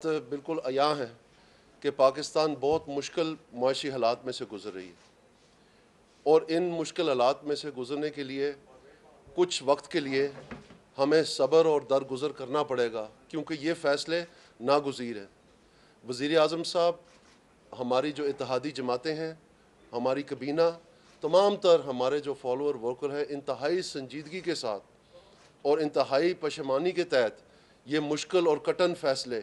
بالکل عیاں ہے کہ پاکستان بہت مشکل معاشی حالات میں سے گزر رہی ہے اور ان مشکل حالات میں سے گزرنے کے لیے کچھ وقت کے لیے ہمیں صبر اور درگزر کرنا پڑے گا، کیونکہ یہ فیصلے ناگزیر ہیں۔ وزیر اعظم صاحب، ہماری جو اتحادی جماعتیں ہیں، ہماری کابینہ، تمام تر ہمارے جو فالوور ورکر ہیں، انتہائی سنجیدگی کے ساتھ اور انتہائی پشیمانی کے تحت یہ مشکل اور کٹن فیصلے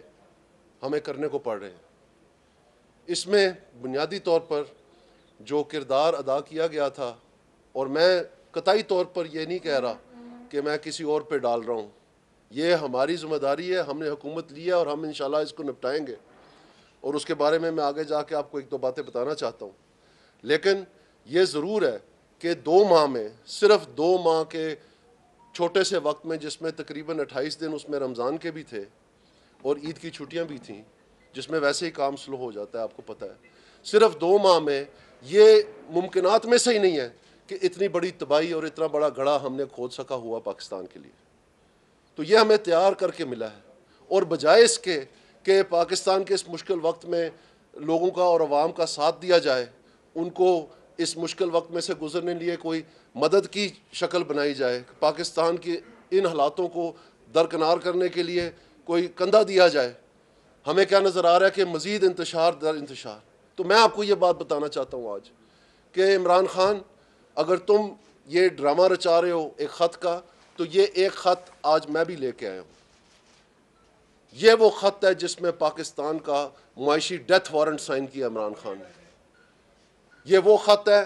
ہمیں کرنے کو پڑ رہے ہیں۔ اس میں بنیادی طور پر جو کردار ادا کیا گیا تھا، اور میں قطعی طور پر یہ نہیں کہہ رہا کہ میں کسی اور پہ ڈال رہا ہوں، یہ ہماری ذمہ داری ہے، ہم نے حکومت لی ہے اور ہم انشاءاللہ اس کو نپٹائیں گے، اور اس کے بارے میں آگے جا کے آپ کو ایک دو باتیں بتانا چاہتا ہوں۔ لیکن یہ ضرور ہے کہ 2 ماہ میں، صرف 2 ماہ کے چھوٹے سے وقت میں، جس میں تقریباً 28 دن اس میں رمضان کے بھی تھے اور عید کی چھٹیاں بھی تھیں، جس میں ویسے ہی کام سلو ہو جاتا ہے، آپ کو پتہ ہے، صرف 2 ماہ میں یہ ممکنات میں سے ہی نہیں ہے کہ اتنی بڑی تباہی اور اتنا بڑا گڑھا ہم نے کھود سکا ہوا پاکستان کے لیے۔ تو یہ ہمیں تیار کر کے ملا ہے، اور بجائے اس کے کہ پاکستان کے اس مشکل وقت میں لوگوں کا اور عوام کا ساتھ دیا جائے، ان کو اس مشکل وقت میں سے گزرنے لیے کوئی مدد کی شکل بنائی جائے، پاکستان کے ان حالاتوں کو درکنار کرنے کے لیے کوئی کندھا دیا جائے، ہمیں کیا نظر آ رہا ہے کہ مزید انتشار در انتشار۔ تو میں آپ کو یہ بات بتانا چاہتا ہوں آج کہ عمران خان، اگر تم یہ ڈرامہ رچا رہے ہو ایک خط کا، تو یہ ایک خط آج میں بھی لے کے آیا ہوں۔ یہ وہ خط ہے جس میں پاکستان کا معاشی ڈیتھ وارنٹ سائن کیا عمران خان نے۔ یہ وہ خط ہے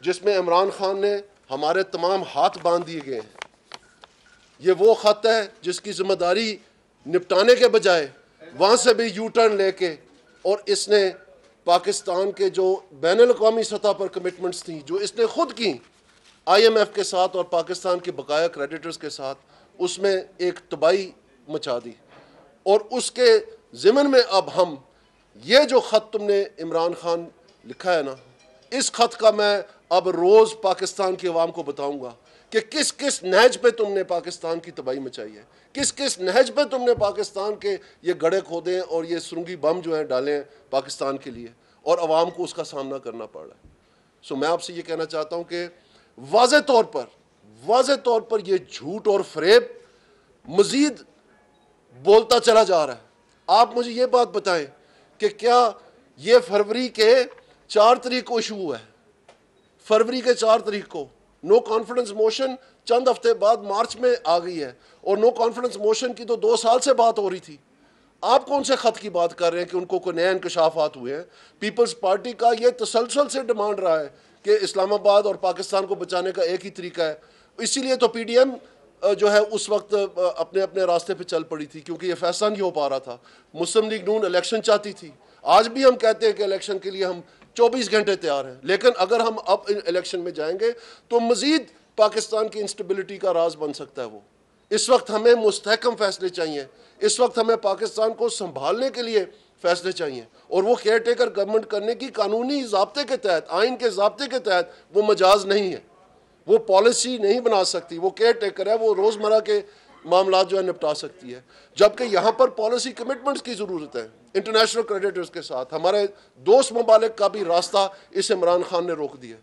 جس میں عمران خان نے ہمارے تمام ہاتھ باندھ دیے گئے ہیں۔ یہ وہ خط ہے جس کی ذمہ داری نپٹانے کے بجائے وہاں سے بھی یو ٹرن لے کے، اور اس نے پاکستان کے جو بین الاقوامی سطح پر کمٹمنٹس تھیں، جو اس نے خود کی IMF کے ساتھ اور پاکستان کے بقایا کریڈیٹرز کے ساتھ، اس میں ایک تباہی مچا دی۔ اور اس کے ضمن میں اب ہم یہ جو خط تم نے عمران خان لکھا ہے نا، اس خط کا میں اب روز پاکستان کی عوام کو بتاؤں گا کہ کس کس نہج پہ تم نے پاکستان کی تباہی مچائی ہے، کس کس نہج پہ تم نے پاکستان کے یہ گڑھے کھودے ہیں اور یہ سرنگی بم جو ہیں ڈالے ہیں پاکستان کے لیے، اور عوام کو اس کا سامنا کرنا پڑ رہا ہے۔ میں آپ سے یہ کہنا چاہتا ہوں کہ واضح طور پر یہ جھوٹ اور فریب مزید بولتا چلا جا رہا ہے۔ آپ مجھے یہ بات بتائیں کہ کیا یہ فروری کے 4 تاریخ کو ایشو ہوا ہے؟ فروری کے 4 تاریخ کو نو کانفیڈنس موشن چند ہفتے بعد مارچ میں آ گئی ہے، اور نو کانفیڈنس موشن کی تو 2 سال سے بات ہو رہی تھی۔ آپ کون سے خط کی بات کر رہے ہیں کہ ان کو کوئی نئے انکشافات ہوئے ہیں؟ پیپلز پارٹی کا یہ تسلسل سے ڈیمانڈ رہا ہے کہ اسلام آباد اور پاکستان کو بچانے کا ایک ہی طریقہ ہے۔ اسی لیے تو PDM جو ہے اس وقت اپنے راستے پہ چل پڑی تھی، کیونکہ یہ فیصلہ نہیں ہو پا رہا تھا۔ مسلم لیگ نون الیکشن چاہتی تھی۔ آج بھی ہم کہتے ہیں کہ الیکشن کے لیے ہم 24 گھنٹے تیار ہیں، لیکن اگر ہم اب الیکشن میں جائیں گے تو مزید پاکستان کی انسٹیبلٹی کا راز بن سکتا ہے۔ وہ اس وقت ہمیں مستحکم فیصلے چاہیے، اس وقت ہمیں پاکستان کو سنبھالنے کے لیے فیصلے چاہیے، اور وہ کیئر ٹیکر گورنمنٹ کرنے کی قانونی ضابطے کے تحت، آئین کے ضابطے کے تحت وہ مجاز نہیں ہے، وہ پالیسی نہیں بنا سکتی، وہ کیئر ٹیکر ہے، وہ روزمرہ کے معاملات جو ہے نپٹا سکتی ہے۔ جبکہ یہاں پر پالیسی کمٹمنٹس کی ضرورت ہے انٹرنیشنل کریڈیٹرز کے ساتھ۔ ہمارے دوست ممالک کا بھی راستہ اس عمران خان نے روک دیا۔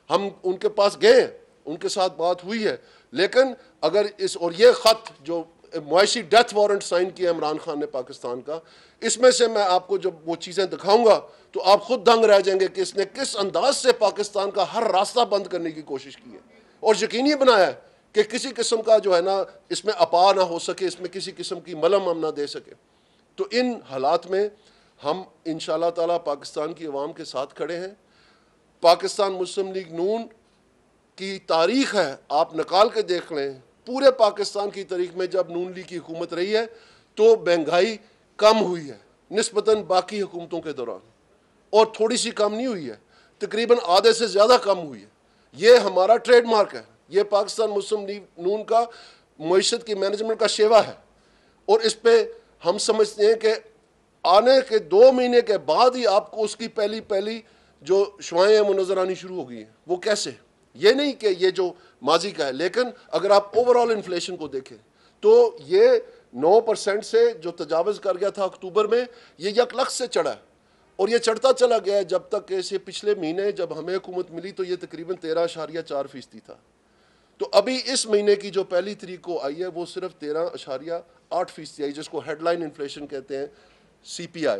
ہم ان کے پاس گئے ہیں، ان کے ساتھ بات ہوئی ہے، لیکن اگر اور یہ خط جو معاشی ڈیتھ وارنٹ سائن کیا عمران خان نے پاکستان کا، اس میں سے میں آپ کو جب وہ چیزیں دکھاؤں گا تو آپ خود دنگ رہ جائیں گے کہ اس نے کس انداز سے پاکستان کا ہر راستہ بند کرنے کی کوشش کی ہے، اور یقینی بنایا ہے کہ کسی قسم کا جو ہے نا اس میں اپا نہ ہو سکے، اس میں کسی قسم کی ملم ہم نہ دے سکے۔ تو ان حالات میں ہم انشاءاللہ تعالیٰ پاکستان کی عوام کے ساتھ کھڑے ہیں۔ پاکستان مسلم لیگ نون کی تاریخ ہے، آپ نکال کے دیکھ لیں، پورے پاکستان کی تاریخ میں جب نون لیگ کی حکومت رہی ہے تو مہنگائی کم ہوئی ہے نسبتاً باقی حکومتوں کے دوران، اور تھوڑی سی کم نہیں ہوئی ہے، تقریباً آدھے سے زیادہ کم ہوئی ہے۔ یہ ہمارا ٹریڈ مارک ہے، یہ پاکستان مسلم لیگ نون کا معیشت کی مینجمنٹ کا شیوا ہے، اور اس پہ ہم سمجھتے ہیں کہ آنے کے 2 مہینے کے بعد ہی آپ کو اس کی پہلی جو شعائیں ہیں وہ نظر آنی شروع ہو گئی ہیں۔ وہ کیسے؟ یہ نہیں کہ یہ جو ماضی کا ہے، لیکن اگر آپ اوورال انفلیشن کو دیکھیں تو یہ 9% سے جو تجاوز کر گیا تھا اکتوبر میں، یہ یک لخت سے چڑھا ہے اور یہ چڑھتا چلا گیا ہے جب تک کہ اسے پچھلے مہینے جب ہمیں حکومت ملی تو یہ تقریباً 13.4% تھا. تو ابھی اس مہینے کی جو پہلی تاریخ کو آئی ہے وہ صرف 13.8% آئی، جس کو ہیڈ لائن انفلیشن کہتے ہیں، CPI.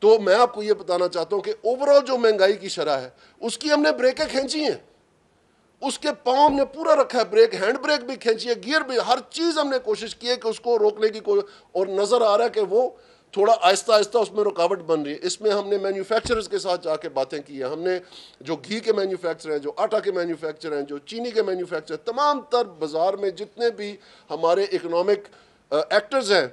تو میں آپ کو یہ بتانا چاہتا ہوں کہ اوورآل جو مہنگائی کی شرح ہے اس کی ہم نے بریکیں کھینچی ہیں، اس کے پاؤں ہم نے پورا رکھا ہے، بریک ہینڈ بریک بھی کھینچی ہے، گیئر بھی، ہر چیز ہم نے کوشش کی ہے کہ اس کو روکنے کی اور نظر آ رہا ہے کہ وہ تھوڑا آہستہ آہستہ اس میں رکاوٹ بن رہی ہے. اس میں ہم نے مینوفیکچررز کے ساتھ جا کے باتیں کی ہیں، ہم نے جو گھی کے مینوفیکچر ہیں، جو آٹا کے مینوفیکچر ہیں، جو چینی کے مینوفیکچر، تمام تر بازار میں جتنے بھی ہمارے اکنامک ایکٹرز ہیں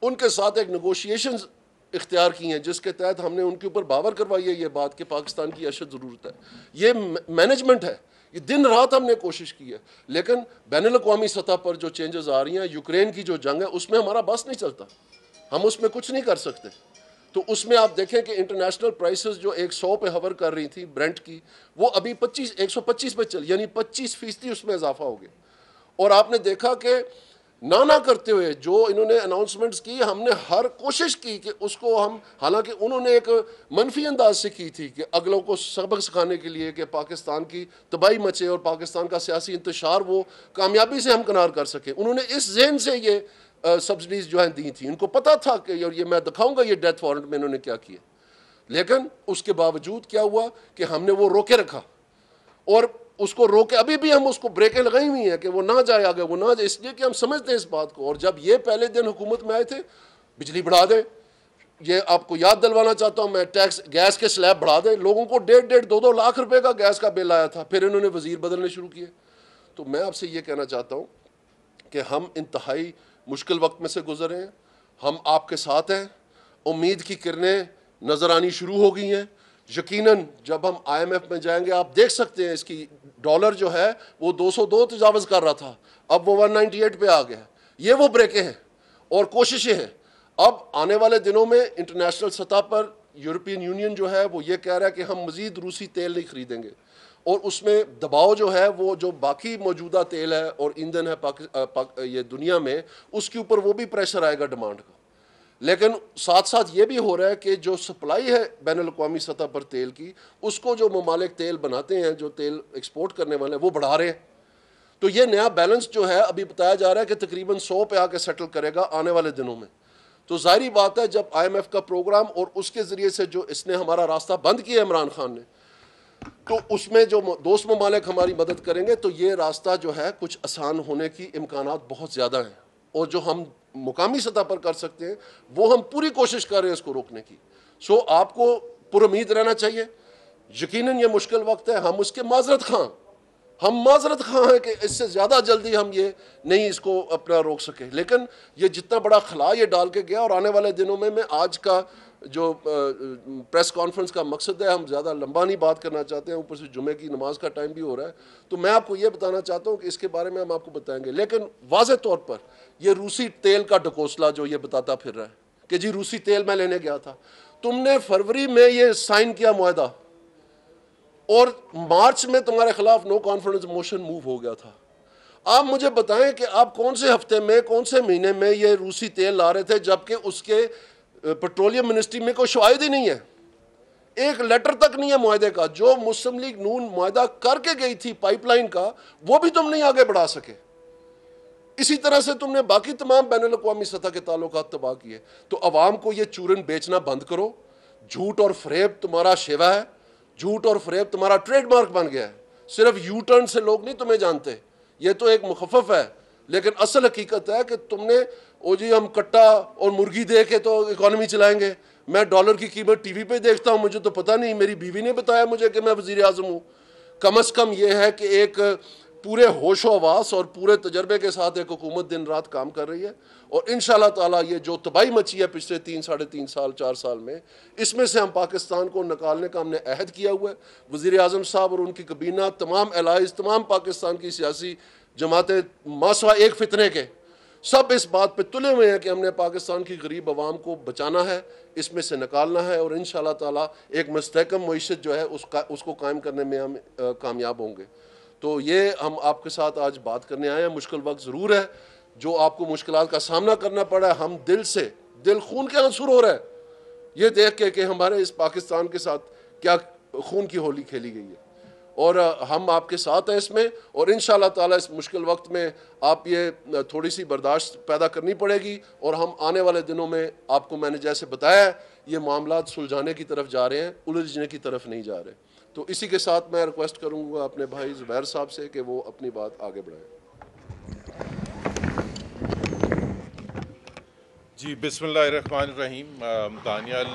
ان کے ساتھ ایک نیگوشیشنز اختیار کی ہیں، جس کے تحت ہم نے ان کے اوپر باور کروائی ہے یہ بات کہ پاکستان کی اشد ضرورت ہے. یہ مینجمنٹ ہے، یہ دن رات ہم نے کوشش کی ہے، لیکن بین الاقوامی سطح پر جو چینجز آ رہی ہیں، یوکرین کی جو جنگ ہے اس میں ہمارا بس نہیں چلتا، ہم اس میں کچھ نہیں کر سکتے. تو اس میں آپ دیکھیں کہ انٹرنیشنل پرائسز جو 100 پہ ہوور کر رہی تھی برنٹ کی، وہ ابھی 125 پہ چل، یعنی 25% اس میں اضافہ ہو گیا. اور آپ نے دیکھا کہ نہ کرتے ہوئے جو انہوں نے اناؤنسمنٹس کی، ہم نے ہر کوشش کی کہ اس کو ہم، حالانکہ انہوں نے ایک منفی انداز سے کی تھی کہ اگلوں کو سبق سکھانے کے لیے کہ پاکستان کی تباہی مچے اور پاکستان کا سیاسی انتشار وہ کامیابی سے ہمکنار کر سکے، انہوں نے اس ذہن سے یہ سبسڈیز جو ہیں دی تھیں. ان کو پتہ تھا کہ یہ میں دکھاؤں گا یہ ڈیتھ وارنٹ میں انہوں نے کیا کیا، لیکن اس کے باوجود کیا ہوا کہ ہم نے وہ روکے رکھا، اور اس کو روکے ابھی بھی ہم اس کو بریکیں لگائی ہوئی ہیں کہ وہ نہ جائے آگے، وہ نہ جائے، اس لیے کہ ہم سمجھتے ہیں اس بات کو. اور جب یہ پہلے دن حکومت میں آئے تھے بجلی بڑھا دیں، یہ آپ کو یاد دلوانا چاہتا ہوں میں، ٹیکس گیس کے سلیب بڑھا دیں، لوگوں کو 1.5-2 لاکھ روپے کا گیس کا بل آیا تھا، پھر انہوں نے وزیر بدلنے شروع کیے. تو میں آپ سے یہ کہنا چاہتا ہوں کہ ہم انتہائی مشکل وقت میں سے گزرے ہیں، ہم آپ کے ساتھ ہیں، امید کی کرنیں نظر آنی شروع ہو گئی ہیں. یقیناً جب ہم IMF میں جائیں گے آپ دیکھ سکتے ہیں اس کی ڈالر جو ہے وہ 202 تجاوز کر رہا تھا، اب وہ 198 پہ آ گیا. یہ وہ بریکیں ہیں اور کوششیں ہیں. اب آنے والے دنوں میں انٹرنیشنل سطح پر یورپین یونین جو ہے وہ یہ کہہ رہا ہے کہ ہم مزید روسی تیل نہیں خریدیں گے، اور اس میں دباؤ جو ہے وہ جو باقی موجودہ تیل ہے اور ایندھن ہے یہ دنیا میں، اس کے اوپر وہ بھی پریشر آئے گا ڈیمانڈ کا. لیکن ساتھ ساتھ یہ بھی ہو رہا ہے کہ جو سپلائی ہے بین الاقوامی سطح پر تیل کی، اس کو جو ممالک تیل بناتے ہیں، جو تیل ایکسپورٹ کرنے والے ہیں، وہ بڑھا رہے ہیں. تو یہ نیا بیلنس جو ہے ابھی بتایا جا رہا ہے کہ تقریباً 100 پہ آ کے سیٹل کرے گا آنے والے دنوں میں. تو ظاہری بات ہے جب IMF کا پروگرام اور اس کے ذریعے سے جو اس نے ہمارا راستہ بند کیا عمران خان نے، تو اس میں جو دوست ممالک ہماری مدد کریں گے تو یہ راستہ جو ہے کچھ آسان ہونے کی امکانات بہت زیادہ ہیں، اور جو ہم مقامی سطح پر کر سکتے ہیں وہ ہم پوری کوشش کر رہے ہیں اس کو روکنے کی. سو آپ کو پر امید رہنا چاہیے. یقیناً یہ مشکل وقت ہے، ہم اس کے معذرت خواہ ہیں کہ اس سے زیادہ جلدی ہم یہ نہیں اس کو اپنا روک سکے، لیکن یہ جتنا بڑا خلا یہ ڈال کے گیا. اور آنے والے دنوں میں آج کا جو پریس کانفرنس کا مقصد ہے، ہم زیادہ لمبا نہیں بات کرنا چاہتے ہیں، اوپر سے جمعے کی نماز کا ٹائم بھی ہو رہا ہے، تو میں آپ کو یہ بتانا چاہتا ہوں کہ اس کے بارے میں ہم آپ کو بتائیں گے. لیکن واضح طور پر یہ روسی تیل کا ڈکوسلا جو یہ بتاتا پھر رہا ہے کہ جی روسی تیل میں لینے گیا تھا، تم نے فروری میں یہ سائن کیا معاہدہ اور مارچ میں تمہارے خلاف نو کانفیڈنس موشن موو ہو گیا تھا. آپ مجھے بتائیں کہ آپ کون سے ہفتے میں، کون سے مہینے میں یہ روسی تیل لا رہے تھے جبکہ اس کے پیٹرولیم منسٹری میں کوئی شواہد ہی نہیں ہے، ایک لیٹر تک نہیں ہے معاہدے کا. جو مسلم لیگ نون معاہدہ کر کے گئی تھی پائپ لائن کا، وہ بھی تم نہیں آگے بڑھا سکے. اسی طرح سے تم نے باقی تمام بین الاقوامی سطح کے تعلقات تباہ کیے. تو عوام کو یہ چورن بیچنا بند کرو. جھوٹ اور فریب تمہارا شیوا ہے، جھوٹ اور فریب تمہارا ٹریڈ مارک بن گیا ہے. صرف یو ٹرن سے لوگ نہیں تمہیں جانتے، یہ تو ایک مخفف ہے، لیکن اصل حقیقت ہے کہ تم نے جی ہم کٹا اور مرغی دے کے تو اکانومی چلائیں گے. میں ڈالر کی قیمت ٹی وی پہ دیکھتا ہوں، مجھے تو پتہ نہیں، میری بیوی نے بتایا مجھے کہ میں وزیر اعظم ہوں. کم از کم یہ ہے کہ ایک پورے ہوش و حواس اور پورے تجربے کے ساتھ ایک حکومت دن رات کام کر رہی ہے. اور انشاءاللہ تعالیٰ یہ جو تباہی مچی ہے پچھلے 3 ساڑھے 4 سال میں، اس میں سے ہم پاکستان کو نکالنے کا ہم نے عہد کیا ہوا ہے. وزیر اعظم صاحب اور ان کی کابینہ، تمام الائز، تمام پاکستان کی سیاسی جماعتیں ماسوا ایک فتنے کے، سب اس بات پہ تلے ہوئے ہیں کہ ہم نے پاکستان کی غریب عوام کو بچانا ہے، اس میں سے نکالنا ہے، اور انشاءاللہ تعالیٰ ایک مستحکم معیشت جو ہے اس کو قائم کرنے میں ہم کامیاب ہوں گے. تو یہ ہم آپ کے ساتھ آج بات کرنے آئے ہیں. مشکل وقت ضرور ہے، جو آپ کو مشکلات کا سامنا کرنا پڑا ہے، ہم دل خون کے آنسو رو رہے ہیں یہ دیکھ کے کہ ہمارے اس پاکستان کے ساتھ کیا خون کی ہولی کھیلی گئی ہے، اور ہم آپ کے ساتھ ہیں اس میں، اور انشاءاللہ تعالی اس مشکل وقت میں آپ یہ تھوڑی سی برداشت پیدا کرنی پڑے گی، اور ہم آنے والے دنوں میں آپ کو میں نے جیسے بتایا یہ معاملات سلجھانے کی طرف جا رہے ہیں، الجھنے کی طرف نہیں جا رہے۔ تو اسی کے ساتھ میں ریکویسٹ کروں گا اپنے بھائی زبیر صاحب سے کہ وہ اپنی بات آگے بڑھائیں۔ جی بسم اللہ الرحمن الرحیم۔ دانیال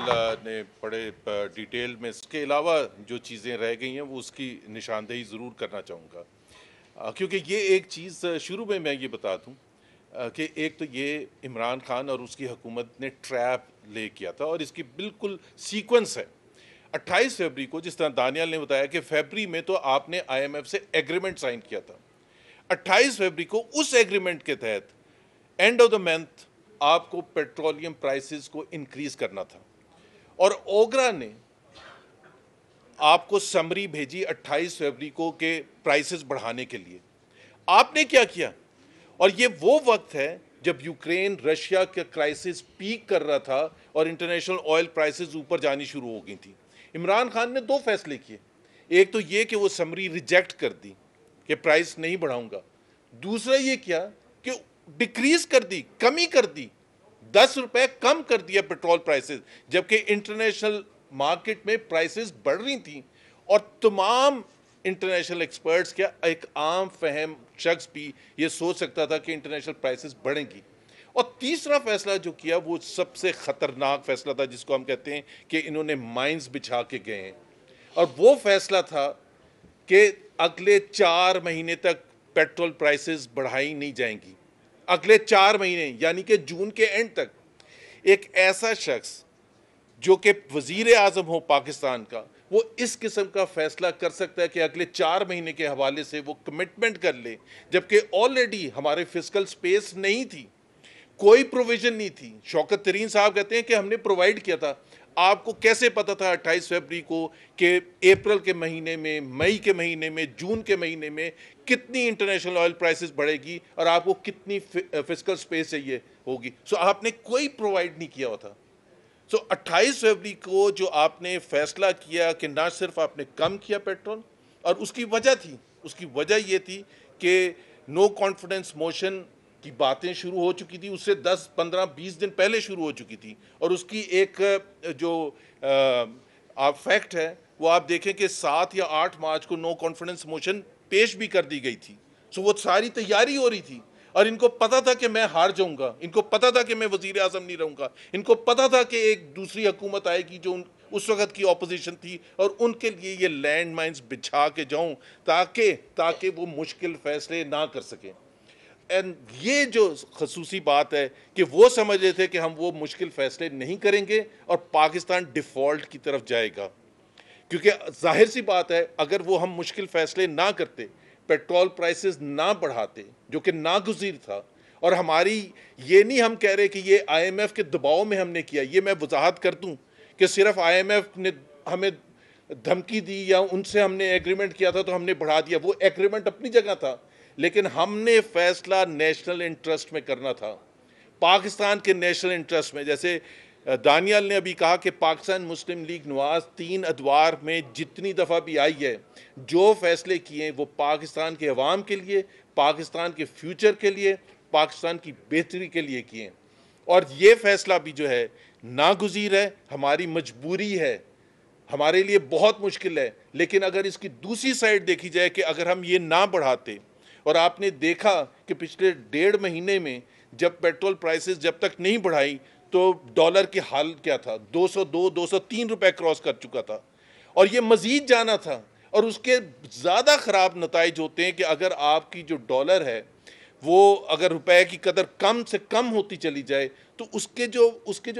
نے بڑے ڈیٹیل میں اس کے علاوہ جو چیزیں رہ گئی ہیں وہ اس کی نشاندہی ضرور کرنا چاہوں گا، کیونکہ یہ ایک چیز شروع میں یہ بتا دوں کہ ایک تو یہ عمران خان اور اس کی حکومت نے ٹریپ لے کیا تھا، اور اس کی بالکل سیکوینس ہے۔ 28 فیبری کو، جس طرح دانیال نے بتایا کہ فیبری میں تو آپ نے آئی ایم ایف سے ایگریمنٹ سائن کیا تھا، 28 فیبری کو اس ایگریمنٹ کے تحت اینڈ آف دا منتھ آپ کو پیٹرولیم پرائسز کو انکریز کرنا تھا، اور اوگرا نے آپ کو سمری بھیجی 28 فیبری کو کہ پرائسز بڑھانے کے لیے۔ آپ نے کیا کیا؟ اور یہ وہ وقت ہے جب یوکرین رشیا کا کرائسس پیک کر رہا تھا اور انٹرنیشنل آئل پرائسز اوپر جانی شروع ہو گئی تھی۔ عمران خان نے 2 فیصلے کیے، ایک تو یہ کہ وہ سمری ریجیکٹ کر دی کہ پرائس نہیں بڑھاؤں گا، دوسرا یہ کیا کہ ڈیکریز کر دی، کمی کر دی، 10 روپے کم کر دیا پیٹرول پرائسز، جبکہ انٹرنیشنل مارکیٹ میں پرائسز بڑھ رہی تھیں، اور تمام انٹرنیشنل ایکسپرٹس کیا ایک عام فہم شخص بھی یہ سوچ سکتا تھا کہ انٹرنیشنل پرائسز بڑھیں گی۔ اور تیسرا فیصلہ جو کیا وہ سب سے خطرناک فیصلہ تھا، جس کو ہم کہتے ہیں کہ انہوں نے مائنز بچھا کے گئے ہیں، اور وہ فیصلہ تھا کہ اگلے 4 مہینے تک پیٹرول پرائسز بڑھائی نہیں جائیں گی۔ اگلے 4 مہینے یعنی کہ جون کے اینڈ تک ایک ایسا شخص جو کہ وزیر اعظم ہو پاکستان کا، وہ اس قسم کا فیصلہ کر سکتا ہے کہ اگلے 4 مہینے کے حوالے سے وہ کمٹمنٹ کر لے، جبکہ آلریڈی ہمارے فسکل سپیس نہیں تھی، کوئی پروویژن نہیں تھی۔ شوکت ترین صاحب کہتے ہیں کہ ہم نے پرووائڈ کیا تھا۔ آپ کو کیسے پتا تھا 28 فیبری کو کہ اپریل کے مہینے میں، مئی کے مہینے میں، جون کے مہینے میں کتنی انٹرنیشنل آئل پرائسز بڑھے گی اور آپ کو کتنی فسکل سپیس چاہیے ہوگی؟ سو آپ نے کوئی پرووائڈ نہیں کیا ہوا تھا۔ سو 28 فیبری کو جو آپ نے فیصلہ کیا کہ نہ صرف آپ نے کم کیا پیٹرول، اور اس کی وجہ یہ تھی کہ نو کانفیڈنس موشن کی باتیں شروع ہو چکی تھی، اس سے 10 15 20 دن پہلے شروع ہو چکی تھی، اور اس کی ایک جو آپ فیکٹ ہے وہ آپ دیکھیں کہ 7 یا 8 مارچ کو نو کانفیڈنس موشن پیش بھی کر دی گئی تھی۔ سو وہ ساری تیاری ہو رہی تھی، اور ان کو پتا تھا کہ میں ہار جاؤں گا، ان کو پتا تھا کہ میں وزیر اعظم نہیں رہوں گا، ان کو پتا تھا کہ ایک دوسری حکومت آئے گی جو اس وقت کی اپوزیشن تھی، اور ان کے لیے یہ لینڈ مائنز بچھا کے جاؤں تاکہ وہ مشکل فیصلے نہ کر سکیں۔ یہ جو خصوصی بات ہے کہ وہ سمجھ رہے تھے کہ ہم وہ مشکل فیصلے نہیں کریں گے اور پاکستان ڈیفالٹ کی طرف جائے گا، کیونکہ ظاہر سی بات ہے اگر وہ ہم مشکل فیصلے نہ کرتے، پیٹرول پرائسز نہ بڑھاتے، جو کہ ناگزیر تھا، اور ہماری یہ نہیں ہم کہہ رہے کہ یہ آئی ایم ایف کے دباؤ میں ہم نے کیا، یہ میں وضاحت کر دوں کہ صرف آئی ایم ایف نے ہمیں دھمکی دی یا ان سے ہم نے ایگریمنٹ کیا تھا تو ہم نے بڑھا دیا، وہ ایگریمنٹ اپنی جگہ تھا، لیکن ہم نے فیصلہ نیشنل انٹرسٹ میں کرنا تھا، پاکستان کے نیشنل انٹرسٹ میں۔ جیسے دانیال نے ابھی کہا کہ پاکستان مسلم لیگ نواز 3 ادوار میں جتنی دفعہ بھی آئی ہے، جو فیصلے کیے ہیں وہ پاکستان کے عوام کے لیے، پاکستان کے فیوچر کے لیے، پاکستان کی بہتری کے لیے کیے ہیں، اور یہ فیصلہ بھی جو ہے ناگزیر ہے، ہماری مجبوری ہے، ہمارے لیے بہت مشکل ہے، لیکن اگر اس کی دوسری سائڈ دیکھی جائے کہ اگر ہم یہ نہ بڑھاتے، اور آپ نے دیکھا کہ پچھلے 1.5 مہینے میں جب پیٹرول پرائسز جب تک نہیں بڑھائی تو ڈالر کی حال کیا تھا، 202 203 روپے کراس کر چکا تھا، اور یہ مزید جانا تھا، اور اس کے زیادہ خراب نتائج ہوتے ہیں کہ اگر آپ کی جو ڈالر ہے وہ اگر روپے کی قدر کم سے کم ہوتی چلی جائے تو اس کے جو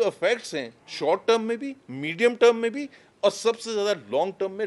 افیکٹس ہیں شارٹ ٹرم میں بھی، میڈیم ٹرم میں بھی، اور سب سے زیادہ لانگ ٹرم میں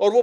اور وہ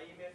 IMF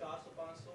400-500,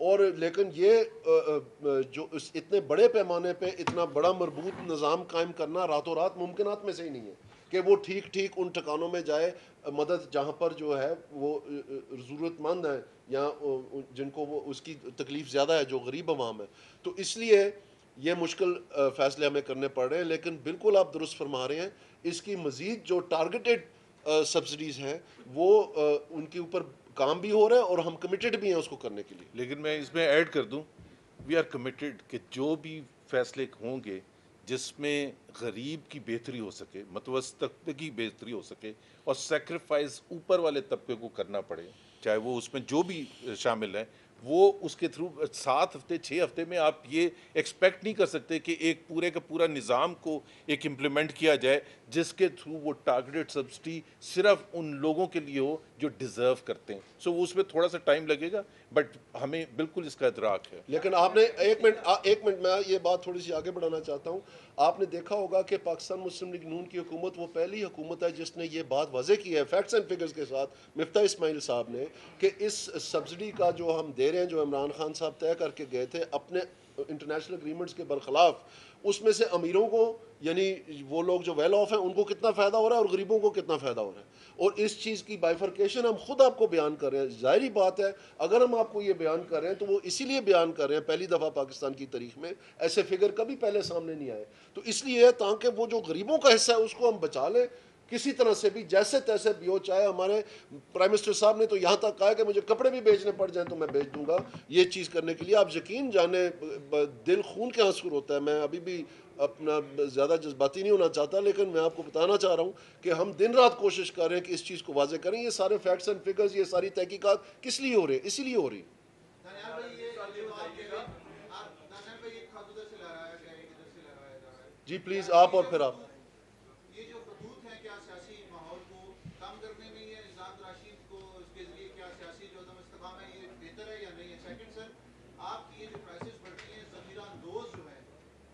اور لیکن یہ جو اتنے بڑے پیمانے پہ اتنا بڑا مربوط نظام قائم کرنا راتوں رات ممکنات میں سے ہی نہیں ہے کہ وہ ٹھیک ٹھیک ان ٹھکانوں میں جائے مدد جہاں پر جو ہے وہ ضرورت مند ہیں یا جن کو وہ اس کی تکلیف زیادہ ہے جو غریب عوام ہے. تو اس لیے یہ مشکل فیصلے ہمیں کرنے پڑ رہے ہیں. لیکن بالکل آپ درست فرما رہے ہیں, اس کی مزید جو ٹارگیٹڈ سبسڈیز ہیں وہ ان کے اوپر کام بھی ہو رہا ہے اور ہم کمیٹڈ بھی ہیں اس کو کرنے کے لیے. لیکن میں اس میں ایڈ کر دوں, وی آر کمیٹڈ کہ جو بھی فیصلے ہوں گے جس میں غریب کی بہتری ہو سکے, متوسط طبقے کی بہتری ہو سکے, اور سیکریفائز اوپر والے طبقے کو کرنا پڑے, چاہے وہ اس میں جو بھی شامل ہیں, وہ اس کے تھرو 7 ہفتے 6 ہفتے میں آپ یہ ایکسپیکٹ نہیں کر سکتے کہ ایک پورے کا پورا نظام کو ایک امپلیمنٹ کیا جائے جس کے تھرو وہ ٹارگیٹڈ سبسڈی صرف ان لوگوں کے لیے ہو جو ڈیزرو کرتے ہیں. سو اس میں تھوڑا سا ٹائم لگے گا, بٹ ہمیں بالکل اس کا ادراک ہے. لیکن آپ نے ایک منٹ میں یہ بات تھوڑی سی آگے بڑھانا چاہتا ہوں. آپ نے دیکھا ہوگا کہ پاکستان مسلم لیگ نون کی حکومت وہ پہلی حکومت ہے جس نے یہ بات واضح کی ہے فیکٹس اینڈ فگرز کے ساتھ, مفتاح اسماعیل صاحب نے, کہ اس سبسڈی کا جو ہم دے رہے ہیں جو عمران خان صاحب طے کر کے گئے تھے اپنے انٹرنیشنل اگریمنٹس کے برخلاف, اس میں سے امیروں کو یعنی وہ لوگ جو ویل آف ہیں ان کو کتنا فائدہ ہو رہا ہے اور غریبوں کو کتنا فائدہ ہو رہا ہے. اور اس چیز کی بائیفرکیشن ہم خود آپ کو بیان کر رہے ہیں. ظاہری بات ہے اگر ہم آپ کو یہ بیان کر رہے ہیں تو وہ اسی لیے بیان کر رہے ہیں, پہلی دفعہ پاکستان کی تاریخ میں ایسے فگر کبھی پہلے سامنے نہیں آئے, تو اس لیے تاکہ وہ جو غریبوں کا حصہ ہے اس کو ہم بچا لیں کسی طرح سے بھی, جیسے تیسے بھی ہو. چاہے ہمارے پرائم منسٹر صاحب نے تو یہاں تک کہا کہ مجھے کپڑے بھی بیچنے پڑ جائیں تو میں بیچ دوں گا یہ چیز کرنے کے لیے. آپ یقین جانیں دل خون کے آنسو ہوتا ہے. میں ابھی بھی اپنا زیادہ جذباتی نہیں ہونا چاہتا, لیکن میں آپ کو بتانا چاہ رہا ہوں کہ ہم دن رات کوشش کر رہے ہیں کہ اس چیز کو واضح کریں. یہ سارے فیکٹس اینڈ فگرز, یہ ساری تحقیقات کس لیے ہو رہی ہیں؟ اسی لیے ہو رہی ہیں. جی پلیز آپ اور پھر آپ. یہ جو خطوط ہیں کیا سیاسی ماحول کو کم کرنے میں یا نژاد راشد کو اس کے ذریعے کیا سیاسی جو عدم استحکام ہے یہ بہتر ہے یا نہیں ہے؟ سیکنڈ سر, آپ کی یہ جو کرائسس بڑھ رہی ہیں ذخیرہ اندوز جو ہے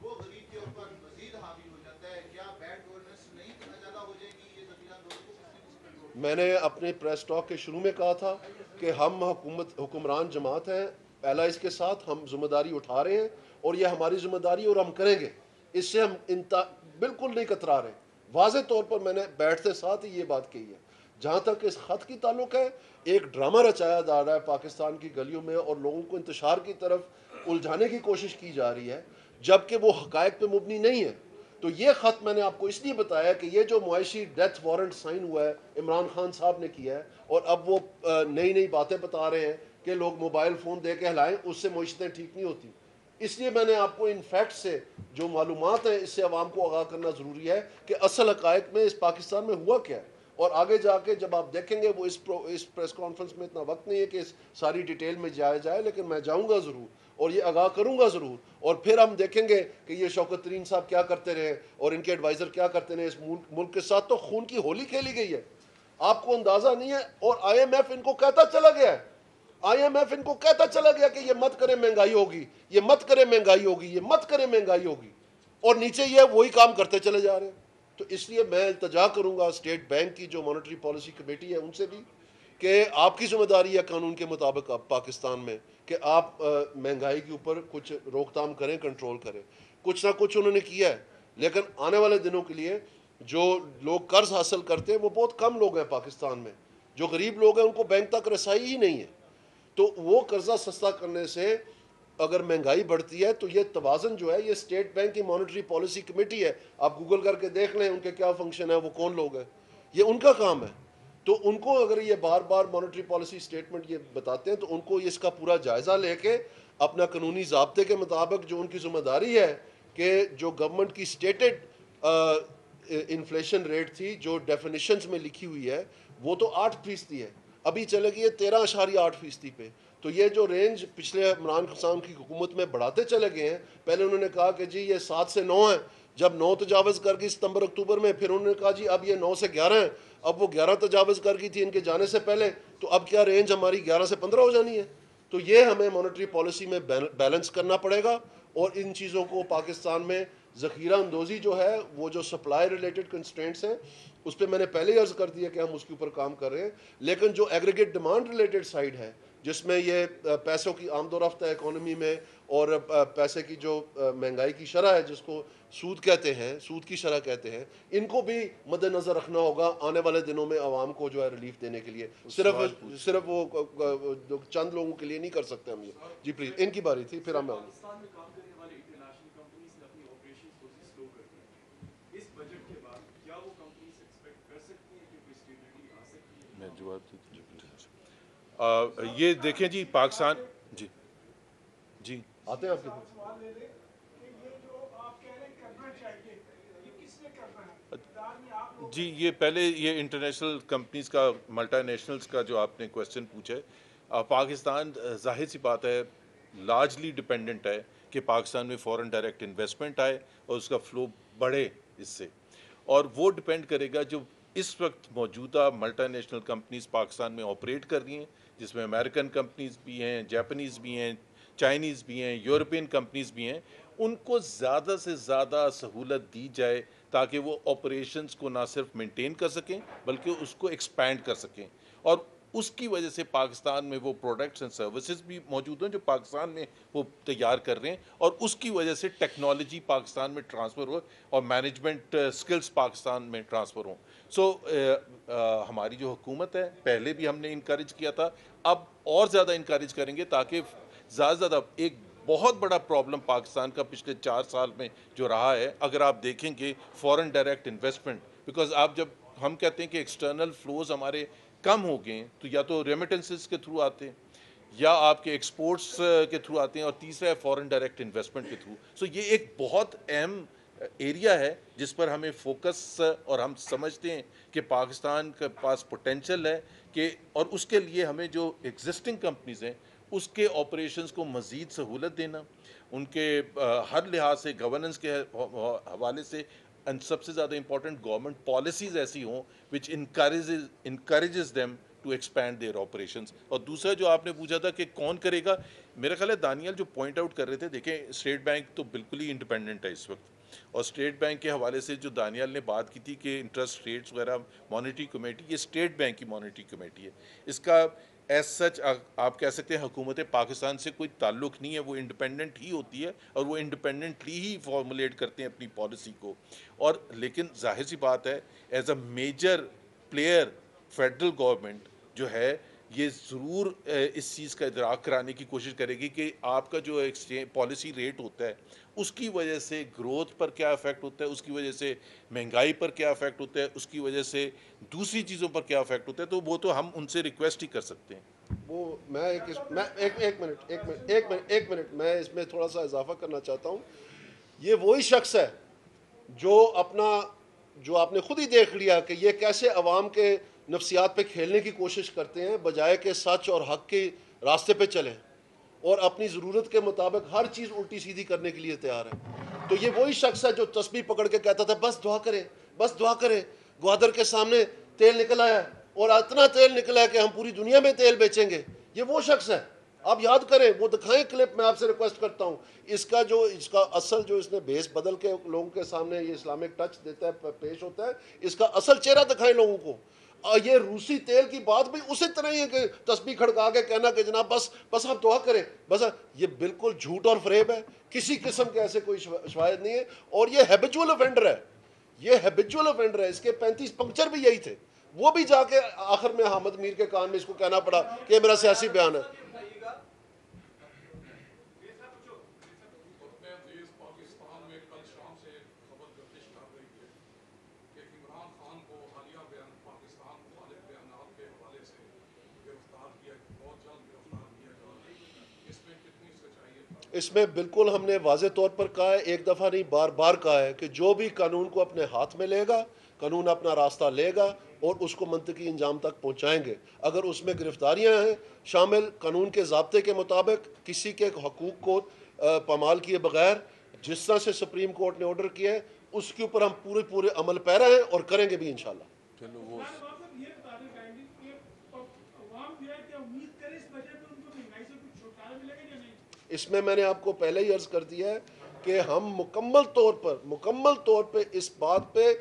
وہ غریب کے اوپر مزید حاوی ہو جاتا ہے, کیا بیڈ گورننس نہیں زیادہ ہو جائے گی یہ ذخیرہ اندوز کو کس نے کنٹرول؟ میں نے اپنے پریس ٹاک کے شروع میں کہا تھا کہ ہم حکمران جماعت ہیں, الائز کے ساتھ ہم ذمہ داری اٹھا رہے ہیں اور یہ ہماری ذمہ داری اور ہم کریں گے. اس سے ہم بالکل نہیں کترا رہے. واضح طور پر میں نے بیٹھتے ساتھ ہی یہ بات کہی ہے. جہاں تک اس خط کی تعلق ہے, ایک ڈرامہ رچایا جا رہا ہے پاکستان کی گلیوں میں اور لوگوں کو انتشار کی طرف الجھانے کی کوشش کی جا رہی ہے جبکہ وہ حقائق پہ مبنی نہیں ہے. تو یہ خط میں نے آپ کو اس لیے بتایا کہ یہ جو معاشی ڈیتھ وارنٹ سائن ہوا ہے عمران خان صاحب نے کیا ہے, اور اب وہ نئی باتیں بتا رہے ہیں کہ لوگ موبائل فون دے کے ہلائیں, اس سے معیشتیں ٹھیک نہیں ہوتی. اس لیے میں نے آپ کو ان فیکٹ سے جو معلومات ہیں اس سے عوام کو آگاہ کرنا ضروری ہے کہ اصل حقائق میں اس پاکستان میں ہوا کیا ہے. اور آگے جا کے جب آپ دیکھیں گے, وہ اس پریس کانفرنس میں اتنا وقت نہیں ہے کہ ساری ڈیٹیل میں جایا جائے, لیکن میں جاؤں گا ضرور اور یہ آگاہ کروں گا ضرور. اور پھر ہم دیکھیں گے کہ یہ شوکت ترین صاحب کیا کرتے رہے اور ان کے ایڈوائزر کیا کرتے رہے. اس ملک کے ساتھ تو خون کی ہولی کھیلی گئی ہے, آپ کو اندازہ نہیں ہے. اور آئی ایم ایف ان کو کہتا چلا گیا ہے, آئی ایم ایف ان کو کہتا چلا گیا کہ یہ مت کرے مہنگائی ہوگی, یہ مت کرے مہنگائی ہوگی, یہ مت کرے مہنگائی ہوگی, اور نیچے یہ وہی کام کرتے چلے جا رہے ہیں. تو اس لیے میں التجا کروں گا اسٹیٹ بینک کی جو مانیٹری پالیسی کمیٹی ہے ان سے بھی کہ آپ کی ذمہ داری ہے قانون کے مطابق آپ پاکستان میں کہ آپ مہنگائی کے اوپر کچھ روک تھام کریں, کنٹرول کریں. کچھ نہ کچھ انہوں نے کیا ہے, لیکن آنے والے دنوں کے لیے جو لوگ قرض حاصل کرتے ہیں وہ بہت کم لوگ ہیں پاکستان میں. جو غریب لوگ ہیں ان کو بینک تک رسائی ہی نہیں ہے. تو وہ قرضہ سستا کرنے سے اگر مہنگائی بڑھتی ہے تو یہ توازن جو ہے, یہ اسٹیٹ بینک کی مانیٹری پالیسی کمیٹی ہے, آپ گوگل کر کے دیکھ لیں ان کے کیا فنکشن ہے, وہ کون لوگ ہیں, یہ ان کا کام ہے. تو ان کو اگر یہ بار بار مانیٹری پالیسی اسٹیٹمنٹ یہ بتاتے ہیں تو ان کو اس کا پورا جائزہ لے کے اپنا قانونی ضابطے کے مطابق جو ان کی ذمہ داری ہے کہ جو گورنمنٹ کی اسٹیٹڈ انفلیشن ریٹ تھی جو ڈیفینیشنز میں لکھی ہوئی ہے وہ تو 8% ہے, ابھی چلے گئی ہے 13.8% پہ. تو یہ جو رینج پچھلے عمران خان کی حکومت میں بڑھاتے چلے گئے ہیں, پہلے انہوں نے کہا کہ جی یہ 7 سے 9 ہے, جب 9 تجاوز کر گئی ستمبر اکتوبر میں, پھر انہوں نے کہا جی اب یہ 9 سے 11 ہے, اب وہ 11 تجاوز کر گئی تھی ان کے جانے سے پہلے, تو اب کیا رینج ہماری 11 سے 15 ہو جانی ہے. تو یہ ہمیں مانیٹری پالیسی میں بیلنس کرنا پڑے گا, اور ان چیزوں کو پاکستان میں ذخیرہ اندوزی جو ہے وہ جو سپلائی ریلیٹڈ کنسٹرینٹس ہیں اس پہ میں نے پہلے ہی عرض کر دیا کہ ہم اس کے اوپر کام کر رہے ہیں, لیکن جو ایگریگیٹ ڈیمانڈ ریلیٹڈ سائیڈ ہے جس میں یہ پیسوں کی آمد و رفت ہے اکانومی میں، اور پیسے کی جو مہنگائی کی شرح ہے جس کو سود کہتے ہیں، سود کی شرح کہتے ہیں، ان کو بھی مد نظر رکھنا ہوگا آنے والے دنوں میں عوام کو جو ہے ریلیف دینے کے لیے. صرف وہ جو چند لوگوں کے لیے نہیں کر سکتے ہم یہ. جی پلیز، ان کی باری تھی، پھر ہم پاکستان میں کام کرنے والے انٹرنیشنل کمپنیز نے اپنی آپریشنز کو سلو کر دیا. اس بجٹ کے بعد کیا وہ کمپنیز ایکسپیکٹ کر سکتی ہیں کہ کوئی اسٹیبلٹی آ سکتی ہے؟ میں جواب یہ دیکھیں جی، پاکستان جی جی آتے ہیں آپ کی سوال لے لیں کہ یہ جو آپ کہہ رہے ہیں کرنا چاہیے، یہ کس نے کرنا ہے؟ اقتدار میں آپ لوگ جی، یہ پہلے یہ انٹرنیشنل کمپنیز کا، ملٹا نیشنلز کا جو آپ نے کویسچن پوچھا ہے، پاکستان ظاہر سی بات ہے لارجلی ڈپینڈنٹ ہے کہ پاکستان میں فورن ڈائریکٹ انویسٹمنٹ آئے اور اس کا فلو بڑھے اس سے، اور وہ ڈپینڈ کرے گا جو اس وقت موجودہ ملٹا نیشنل کمپنیز پاکستان میں آپریٹ کر رہی ہیں، جس میں امریکن کمپنیز بھی ہیں، جاپنیز بھی ہیں، چائنیز بھی ہیں، یورپین کمپنیز بھی ہیں. ان کو زیادہ سے زیادہ سہولت دی جائے تاکہ وہ آپریشنز کو نہ صرف مینٹین کر سکیں بلکہ اس کو ایکسپینڈ کر سکیں. اور اس کی وجہ سے پاکستان میں وہ پروڈکٹس اینڈ سروسز بھی موجود ہیں جو پاکستان میں وہ تیار کر رہے ہیں، اور اس کی وجہ سے ٹیکنالوجی پاکستان میں ٹرانسفر ہو اور مینجمنٹ سکلز پاکستان میں ٹرانسفر ہوں. سو ہماری جو حکومت ہے، پہلے بھی ہم نے انکریج کیا تھا، اب اور زیادہ انکریج کریں گے تاکہ زیادہ سے زیادہ. ایک بہت بڑا پرابلم پاکستان کا پچھلے 4 سال میں جو رہا ہے، اگر آپ دیکھیں گے فورن ڈائریکٹ انویسٹمنٹ، بیکاز آپ جب ہم کہتے ہیں کہ ایکسٹرنل فلوز ہمارے کم ہو گئے ہیں تو یا تو ریمیٹنسز کے تھرو آتے ہیں یا آپ کے ایکسپورٹس کے تھرو آتے ہیں، اور تیسرا ہے فورن ڈائریکٹ انویسٹمنٹ کے تھرو. سو یہ ایک بہت اہم ایریا ہے جس پر ہمیں فوکس، اور ہم سمجھتے ہیں کہ پاکستان کے پاس پوٹینشل ہے کہ، اور اس کے لیے ہمیں جو ایگزسٹنگ کمپنیز ہیں اس کے آپریشنز کو مزید سہولت دینا، ان کے ہر لحاظ سے گورننس کے حوالے سے، سب سے زیادہ امپورٹنٹ گورنمنٹ پالیسیز ایسی ہوں which encourages them to expand their operations. اور دوسرا جو آپ نے پوچھا تھا کہ کون کرے گا، میرا خیال ہے دانیال جو پوائنٹ آؤٹ کر رہے تھے، دیکھیں اسٹیٹ بینک تو بالکل ہی انڈیپینڈنٹ ہے اس وقت، اور اسٹیٹ بینک کے حوالے سے جو دانیال نے بات کی تھی کہ انٹرسٹ ریٹس وغیرہ مانیٹری کمیٹی، یہ اسٹیٹ بینک کی مانیٹری کمیٹی ہے. اس کا ایز سچ آپ کہہ سکتے ہیں حکومت پاکستان سے کوئی تعلق نہیں ہے، وہ انڈیپینڈنٹ ہی ہوتی ہے اور وہ انڈیپینڈنٹلی ہی فارمولیٹ کرتے ہیں اپنی پالیسی کو. اور لیکن ظاہر سی بات ہے as a major player federal government جو ہے یہ ضرور اس چیز کا ادراک کرانے کی کوشش کرے گی کہ آپ کا جو ایکسچینج پالیسی ریٹ ہوتا ہے اس کی وجہ سے گروتھ پر کیا افیکٹ ہوتا ہے، اس کی وجہ سے مہنگائی پر کیا افیکٹ ہوتا ہے، اس کی وجہ سے دوسری چیزوں پر کیا افیکٹ ہوتا ہے. تو وہ تو ہم ان سے ریکویسٹ ہی کر سکتے ہیں. وہ میں ایک منٹ میں اس میں تھوڑا سا اضافہ کرنا چاہتا ہوں. یہ وہی شخص ہے جو آپ نے خود ہی دیکھ لیا کہ یہ کیسے عوام کے نفسیات پہ کھیلنے کی کوشش کرتے ہیں بجائے کہ سچ اور حق کے راستے پہ چلیں، اور اپنی ضرورت کے مطابق ہر چیز الٹی سیدھی کرنے کے لیے تیار ہے. تو یہ وہی شخص ہے جو تسبیح پکڑ کے کہتا تھا بس دعا کریں، بس دعا کریں. گوادر کے سامنے تیل نکل آیا اور اتنا تیل نکلا ہے کہ ہم پوری دنیا میں تیل بیچیں گے. یہ وہ شخص ہے، آپ یاد کریں، وہ دکھائیں کلپ. میں آپ سے ریکویسٹ کرتا ہوں اس کا اصل جو اس نے بیس بدل کے لوگوں کے سامنے یہ اسلامک ٹچ دیتا ہے، پیش ہوتا ہے، اس کا اصل چہرہ دکھائیں لوگوں کو. یہ روسی تیل کی بات بھی اسی طرح ہی ہے کہ تسبیح کھڑکا کے کہنا کہ جناب بس آپ دعا کریں بس. یہ بالکل جھوٹ اور فریب ہے، کسی قسم کے ایسے کوئی شواہد نہیں ہے، اور یہ ہیبچول افینڈر ہے. یہ ہیبچول افینڈر ہے. اس کے 35 پنکچر بھی یہی تھے. وہ بھی جا کے آخر میں حامد میر کے کان میں اس کو کہنا پڑا کہ یہ میرا سیاسی بیان ہے. پاکستان میں کل شام سے خبر گردش کر رہی ہے کہ عمران خان کو حالیہ پاکستان مخالف بیانات کے حوالے سے گرفتار کیا، بہت جلد گرفتار کیا جائے گا. اس میں کتنی سچائی ہے؟ اس میں بالکل ہم نے واضح طور پر کہا ہے، ایک دفعہ نہیں بار بار کہا ہے کہ جو بھی قانون کو اپنے ہاتھ میں لے گا، قانون اپنا راستہ لے گا اور اس کو منطقی انجام تک پہنچائیں گے. اگر اس میں گرفتاریاں ہیں شامل قانون کے ضابطے کے مطابق کسی کے حقوق کو پامال کیے بغیر، جس طرح سے سپریم کورٹ نے آرڈر کیا ہے اس کے اوپر ہم پورے عمل پیرا ہیں اور کریں گے بھی انشاءاللہ. چلو وہ یہ بتا دیں کائنڈلی کہ عوام جو ہے کہ امید کرے اس بجٹ میں ان کو مہنگائی سے کچھ چھٹکارا ملے گا یا نہیں؟ اس میں نے آپ کو پہلے ہی عرض کر دیا ہے کہ ہم مکمل طور پہ اس بات پہ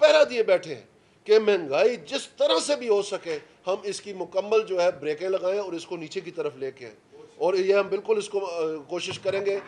پہرا دیے بیٹھے ہیں کہ مہنگائی جس طرح سے بھی ہو سکے ہم اس کی مکمل جو ہے بریکیں لگائیں اور اس کو نیچے کی طرف لے کے آئیں، اور یہ ہم بالکل اس کو کوشش کریں گے